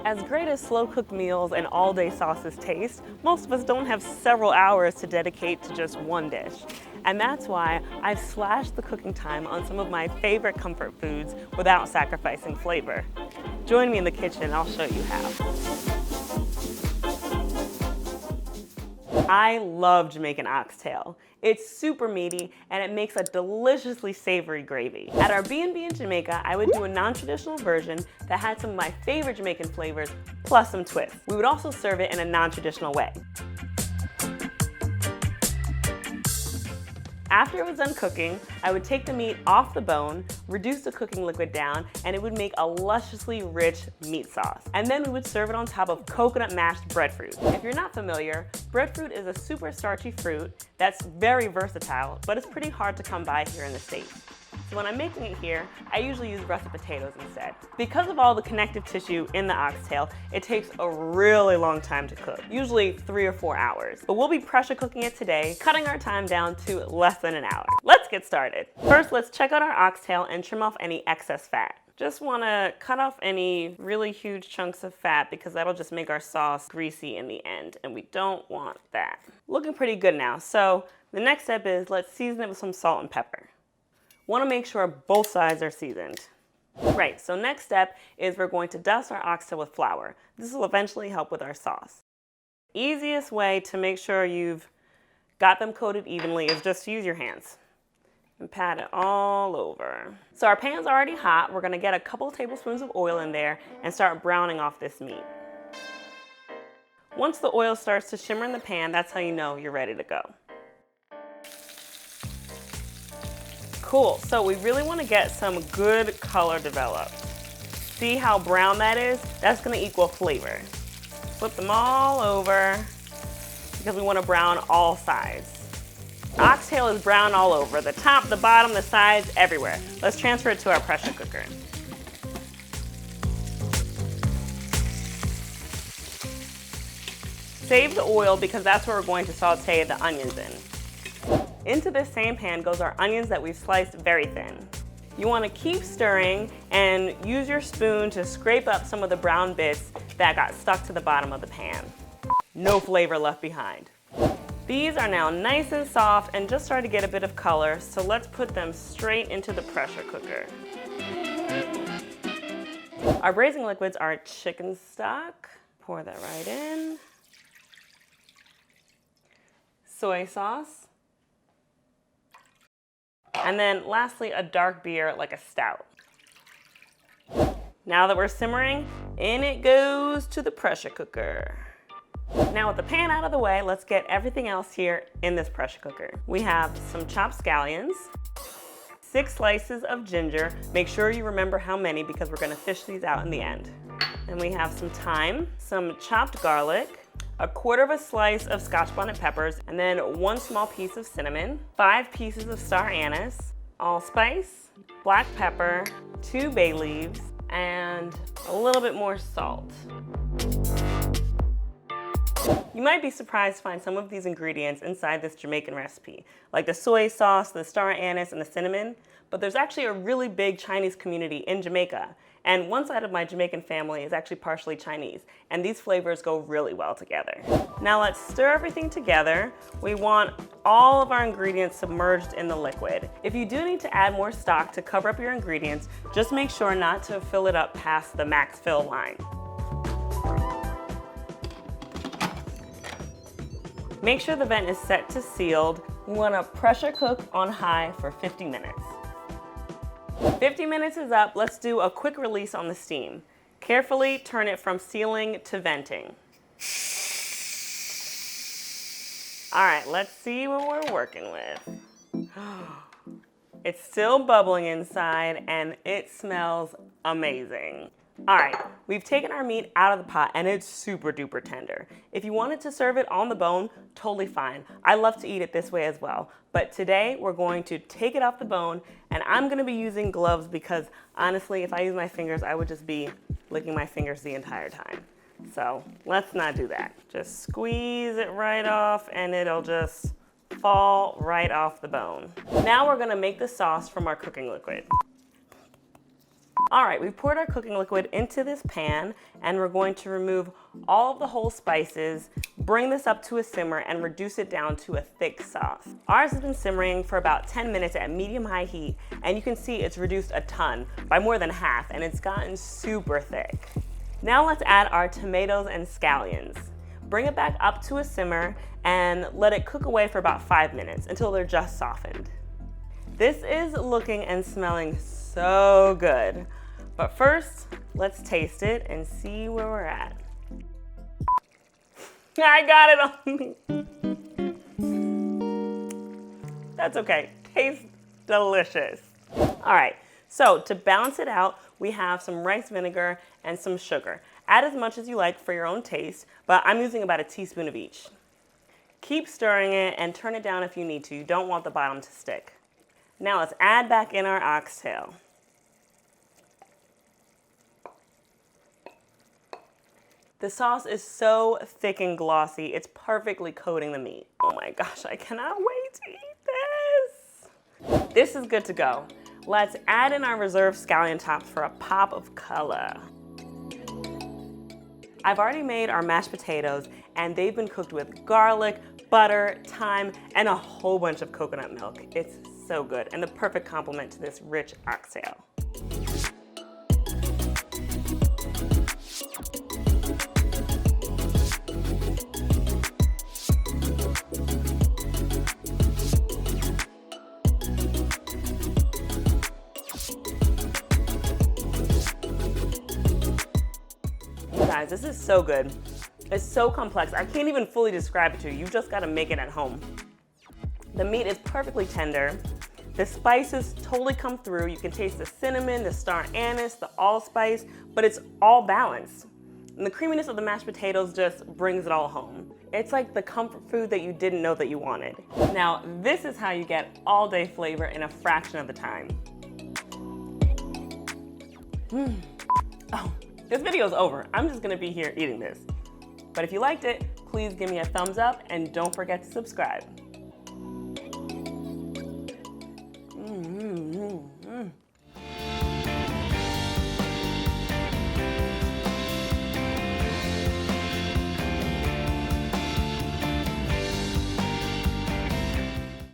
As great as slow-cooked meals and all-day sauces taste, most of us don't have several hours to dedicate to just one dish. And that's why I've slashed the cooking time on some of my favorite comfort foods without sacrificing flavor. Join me in the kitchen and I'll show you how. I love Jamaican oxtail. It's super meaty and it makes a deliciously savory gravy. At our B&B in Jamaica, I would do a non-traditional version that had some of my favorite Jamaican flavors plus some twists. We would also serve it in a non-traditional way. After it was done cooking, I would take the meat off the bone, reduce the cooking liquid down, and it would make a lusciously rich meat sauce. And then we would serve it on top of coconut mashed breadfruit. If you're not familiar, breadfruit is a super starchy fruit that's very versatile, but it's pretty hard to come by here in the States. So when I'm making it here, I usually use russet potatoes instead. Because of all the connective tissue in the oxtail, it takes a really long time to cook, usually 3 or 4 hours. But we'll be pressure cooking it today, cutting our time down to less than an hour. Let's get started. First, let's check out our oxtail and trim off any excess fat. Just want to cut off any really huge chunks of fat because that'll just make our sauce greasy in the end, and we don't want that. Looking pretty good now, so the next step is let's season it with some salt and pepper. Want to make sure both sides are seasoned. Right, so next step is we're going to dust our oxtail with flour. This will eventually help with our sauce. Easiest way to make sure you've got them coated evenly is just to use your hands and pat it all over. So our pan's already hot. We're going to get a couple tablespoons of oil in there and start browning off this meat. Once the oil starts to shimmer in the pan, that's how you know you're ready to go. Cool, so we really want to get some good color developed. See how brown that is? That's going to equal flavor. Flip them all over because we want to brown all sides. Oxtail is brown all over, the top, the bottom, the sides, everywhere. Let's transfer it to our pressure cooker. Save the oil because that's where we're going to saute the onions in. Into this same pan goes our onions that we've sliced very thin. You want to keep stirring and use your spoon to scrape up some of the brown bits that got stuck to the bottom of the pan. No flavor left behind. These are now nice and soft and just starting to get a bit of color, so let's put them straight into the pressure cooker. Our braising liquids are chicken stock. Pour that right in. Soy sauce. And then lastly, a dark beer like a stout. Now that we're simmering, in it goes to the pressure cooker. Now with the pan out of the way, let's get everything else here in this pressure cooker. We have some chopped scallions, 6 slices of ginger. Make sure you remember how many because we're going to fish these out in the end. And we have some thyme, some chopped garlic, 1/4 slice of Scotch bonnet peppers, and then 1 small piece of cinnamon, 5 pieces of star anise, allspice, black pepper, 2 bay leaves, and a little bit more salt. You might be surprised to find some of these ingredients inside this Jamaican recipe, like the soy sauce, the star anise, and the cinnamon, but there's actually a really big Chinese community in Jamaica. And one side of my Jamaican family is actually partially Chinese, and these flavors go really well together. Now let's stir everything together. We want all of our ingredients submerged in the liquid. If you do need to add more stock to cover up your ingredients, just make sure not to fill it up past the max fill line. Make sure the vent is set to sealed. We want to pressure cook on high for 50 minutes. 50 minutes is up. Let's do a quick release on the steam. Carefully turn it from sealing to venting. All right, let's see what we're working with. It's still bubbling inside and it smells amazing. All right, we've taken our meat out of the pot and it's super duper tender. If you wanted to serve it on the bone, totally fine. I love to eat it this way as well. But today we're going to take it off the bone and I'm gonna be using gloves because honestly, if I use my fingers, I would just be licking my fingers the entire time. So let's not do that. Just squeeze it right off and it'll just fall right off the bone. Now we're gonna make the sauce from our cooking liquid. All right, we've poured our cooking liquid into this pan and we're going to remove all of the whole spices, bring this up to a simmer and reduce it down to a thick sauce. Ours has been simmering for about 10 minutes at medium-high heat and you can see it's reduced a ton, by more than half, and it's gotten super thick. Now let's add our tomatoes and scallions. Bring it back up to a simmer and let it cook away for about 5 minutes until they're just softened. This is looking and smelling so good. But first, let's taste it and see where we're at. I got it on me. That's okay, tastes delicious. All right, so to balance it out, we have some rice vinegar and some sugar. Add as much as you like for your own taste, but I'm using about a teaspoon of each. Keep stirring it and turn it down if you need to. You don't want the bottom to stick. Now let's add back in our oxtail. The sauce is so thick and glossy, it's perfectly coating the meat. Oh my gosh, I cannot wait to eat this. This is good to go. Let's add in our reserved scallion tops for a pop of color. I've already made our mashed potatoes and they've been cooked with garlic, butter, thyme, and a whole bunch of coconut milk. It's so good and the perfect complement to this rich oxtail. Guys, this is so good. It's so complex. I can't even fully describe it to you. You just gotta make it at home. The meat is perfectly tender. The spices totally come through. You can taste the cinnamon, the star anise, the allspice, but it's all balanced. And the creaminess of the mashed potatoes just brings it all home. It's like the comfort food that you didn't know that you wanted. Now, this is how you get all day flavor in a fraction of the time. Oh. This video is over. I'm just gonna be here eating this. But if you liked it, please give me a thumbs up and don't forget to subscribe.